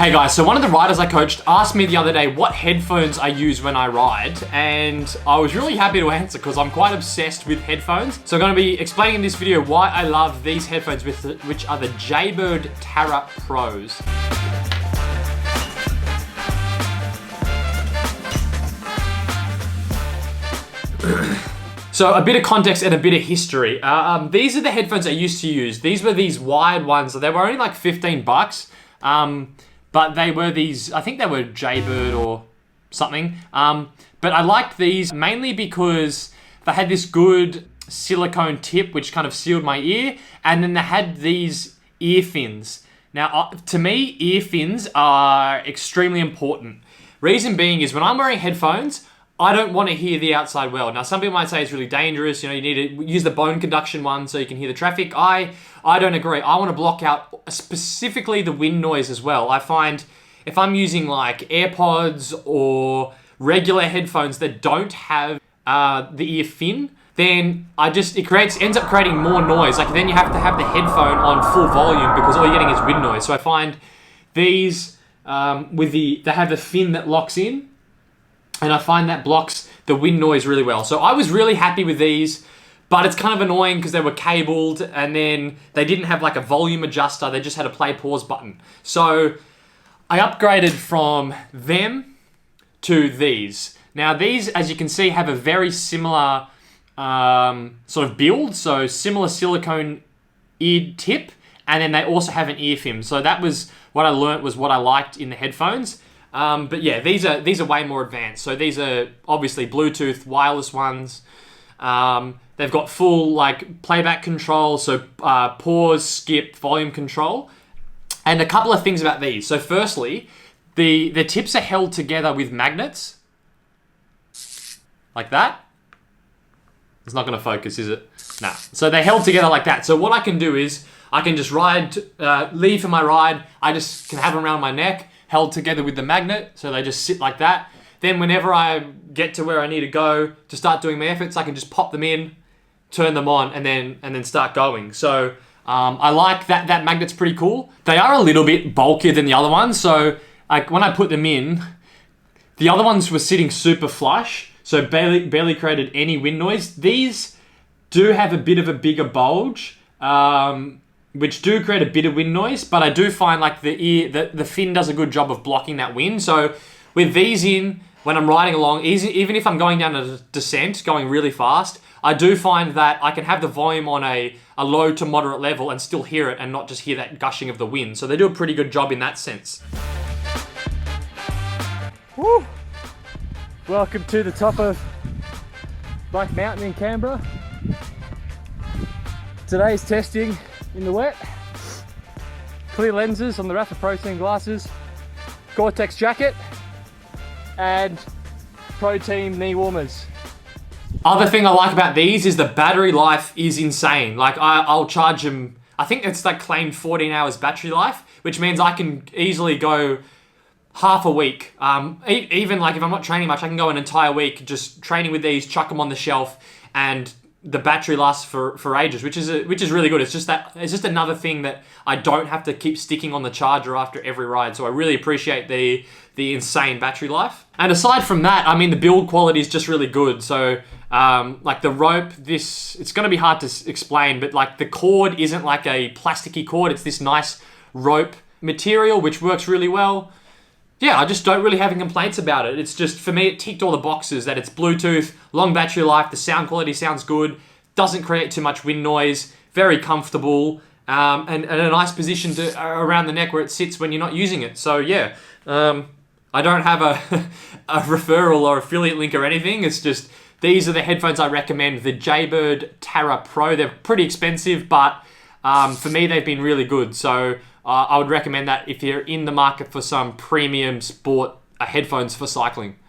Hey guys, so one of the riders I coached asked me the other day what headphones I use when I ride, and I was really happy to answer because I'm quite obsessed with headphones. So I'm going to be explaining in this video why I love these headphones, which are the Jaybird Tarah Pros. So a bit of context and a bit of history. These are the headphones I used to use. These were these wired ones. So they were only like 15 bucks. But they were these, I think they were Jaybird or something. But I liked these mainly because they had this good silicone tip, which kind of sealed my ear. And then they had these ear fins. Now, to me, ear fins are extremely important. Reason being is when I'm wearing headphones, I don't want to hear the outside world. Now, some people might say it's really dangerous. You know, you need to use the bone conduction one so you can hear the traffic. I don't agree. I want to block out specifically the wind noise as well. I find if I'm using like AirPods or regular headphones that don't have the ear fin, then it ends up creating more noise. Like then you have to have the headphone on full volume because all you're getting is wind noise. So I find these they have the fin that locks in. And I find that blocks the wind noise really well. So I was really happy with these, but it's kind of annoying because they were cabled and then they didn't have like a volume adjuster. They just had a play pause button. So I upgraded from them to these. Now these, as you can see, have a very similar sort of build. So similar silicone ear tip. And then they also have an ear fin. So that was what I learnt was what I liked in the headphones. But yeah, these are way more advanced. So these are obviously Bluetooth wireless ones. They've got full like playback control, so pause, skip, volume control. And a couple of things about these. So firstly, the tips are held together with magnets. Like that. It's not going to focus, is it? Nah. So they're held together like that. So what I can do is I can just leave for my ride. I just can have them around my neck, held together with the magnet, so they just sit like that. Then whenever I get to where I need to go to start doing my efforts, I can just pop them in, turn them on, and then start going. So I like that. That magnet's pretty cool. They are a little bit bulkier than the other ones, so like when I put them in, the other ones were sitting super flush, so barely created any wind noise. These do have a bit of a bigger bulge, which do create a bit of wind noise, but I do find like the fin does a good job of blocking that wind. So with these in, when I'm riding along, even if I'm going down a descent, going really fast, I do find that I can have the volume on a low to moderate level and still hear it and not just hear that gushing of the wind. So they do a pretty good job in that sense. Woo! Welcome to the top of Black Mountain in Canberra. Today's testing in the wet. Clear lenses on the Rapid Protein glasses, Gore-Tex jacket, and Protein knee warmers. Other thing I like about these is the battery life is insane. Like I'll charge them, I think it's like claimed 14 hours battery life, which means I can easily go half a week. Even like if I'm not training much, I can go an entire week just training with these, chuck them on the shelf, and the battery lasts for ages, which is really good. It's just another thing that I don't have to keep sticking on the charger after every ride. So I really appreciate the insane battery life. And aside from that, I mean, the build quality is just really good. So like the rope, it's going to be hard to explain, but like the cord isn't like a plasticky cord. It's this nice rope material, which works really well. Yeah, I just don't really have any complaints about it. It's just, for me, it ticked all the boxes, that it's Bluetooth, long battery life, the sound quality sounds good, doesn't create too much wind noise, very comfortable, and a nice position around the neck where it sits when you're not using it. So yeah, I don't have a referral or affiliate link or anything. It's just, these are the headphones I recommend, the Jaybird Tarah Pro. They're pretty expensive, but for me, they've been really good. So I would recommend that if you're in the market for some premium sport headphones for cycling.